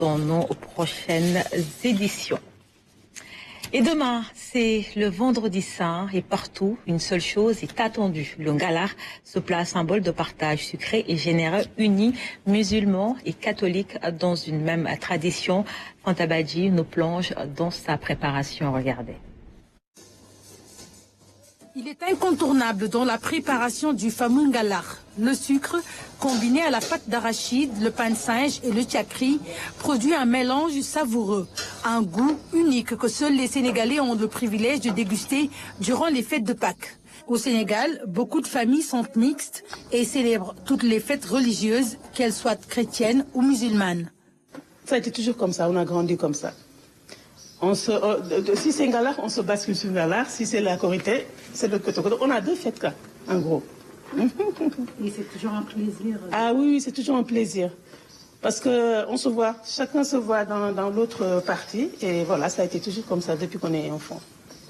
dans nos prochaines éditions. Et demain, c'est le vendredi saint et partout, une seule chose est attendue. Le Ngalar, ce plat symbole de partage sucré et généreux, unit musulmans et catholiques dans une même tradition. Fanta Badji nous plonge dans sa préparation. Regardez. Il est incontournable dans la préparation du fameux Ngalar. Le sucre, combiné à la pâte d'arachide, le pain de singe et le tchakri, produit un mélange savoureux, un goût unique que seuls les Sénégalais ont le privilège de déguster durant les fêtes de Pâques. Au Sénégal, beaucoup de familles sont mixtes et célèbrent toutes les fêtes religieuses, qu'elles soient chrétiennes ou musulmanes. Ça a été toujours comme ça, on a grandi comme ça. Si c'est Ngalar, on se bascule sur Ngalar. Si c'est la Korité, c'est le Kotokoto. On a deux fêtes, là, en gros. Et c'est toujours un plaisir. Ah oui, c'est toujours un plaisir. Parce qu'on se voit, chacun se voit dans l'autre partie. Et voilà, ça a été toujours comme ça depuis qu'on est enfant.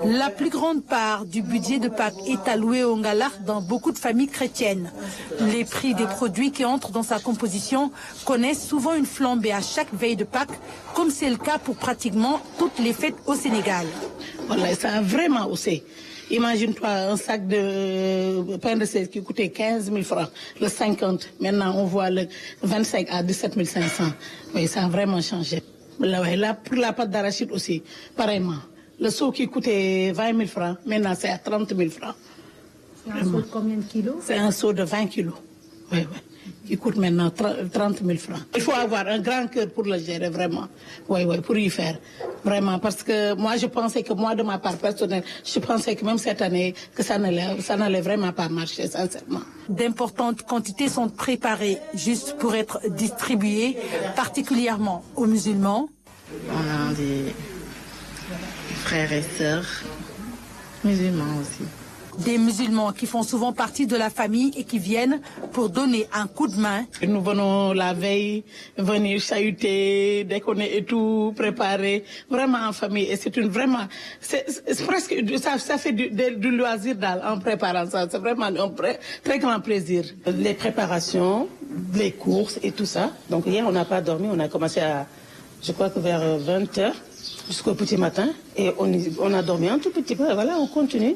La plus grande part du budget de Pâques est allouée au Ngalar dans beaucoup de familles chrétiennes. Les prix des produits qui entrent dans sa composition connaissent souvent une flambée à chaque veille de Pâques, comme c'est le cas pour pratiquement toutes les fêtes au Sénégal. Voilà, ça a vraiment haussé. Imagine-toi un sac de pain de sel qui coûtait 15 000 francs, le 50. Maintenant, on voit le 25 à 17 500. Oui, ça a vraiment changé. Là, pour la pâte d'arachide aussi, pareillement. Le seau qui coûtait 20 000 francs, maintenant c'est à 30 000 francs. C'est un seau de combien de kilos? C'est un seau de 20 kilos. Oui, oui. Qui coûte maintenant 30 000 francs. Il faut avoir un grand cœur pour le gérer, vraiment. Oui, oui, pour y faire. Vraiment, parce que moi, je pensais que moi, de ma part personnelle, je pensais que même cette année, que ça n'allait vraiment pas marcher, sincèrement. D'importantes quantités sont préparées juste pour être distribuées, particulièrement aux musulmans. On a des frères et sœurs musulmans aussi. Des musulmans qui font souvent partie de la famille et qui viennent pour donner un coup de main. Nous venons la veille, venir chahuter, déconner et tout, préparer, vraiment en famille. Et c'est presque, ça fait du loisir en préparant ça. C'est vraiment un très grand plaisir. Les préparations, les courses et tout ça. Donc hier, on n'a pas dormi, on a commencé je crois que vers 20h. Jusqu'au petit matin, et on a dormi un tout petit peu, et voilà, on continue.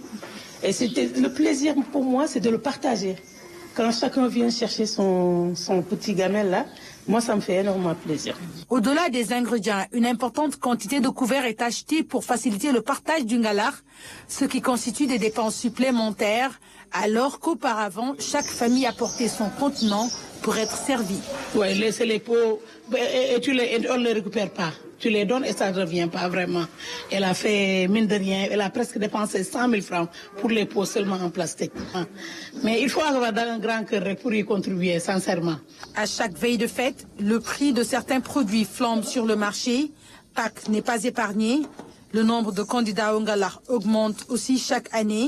Et c'était le plaisir pour moi, c'est de le partager. Quand chacun vient chercher son petit gamelle là, moi ça me fait énormément plaisir. Au-delà des ingrédients, une importante quantité de couverts est achetée pour faciliter le partage du Ngalar, ce qui constitue des dépenses supplémentaires, alors qu'auparavant, chaque famille apportait son contenant pour être servie. Oui, laisser les pots, et on ne les récupère pas. Tu les donnes et ça ne revient pas vraiment. Elle a fait, mine de rien, elle a presque dépensé 100 000 francs pour les pots seulement en plastique. Mais il faut avoir un grand cœur pour y contribuer, sincèrement. À chaque veille de fête, le prix de certains produits flambe sur le marché. Pâques n'est pas épargné. Le nombre de candidats au Ngalar augmente aussi chaque année.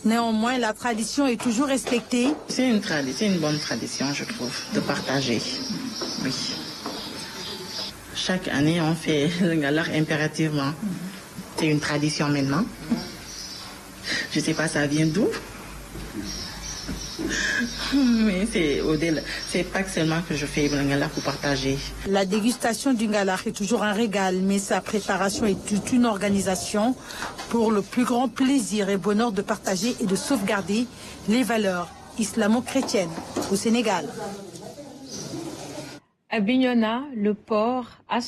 Néanmoins, la tradition est toujours respectée. C'est une bonne tradition, je trouve, de partager. Oui. Chaque année, on fait le Ngalar impérativement. C'est une tradition maintenant. Je ne sais pas ça vient d'où. Mais c'est pas seulement que je fais le Ngalar pour partager. La dégustation du Ngalar est toujours un régal, mais sa préparation est toute une organisation pour le plus grand plaisir et bonheur de partager et de sauvegarder les valeurs islamo-chrétiennes au Sénégal. À Bignona, le port a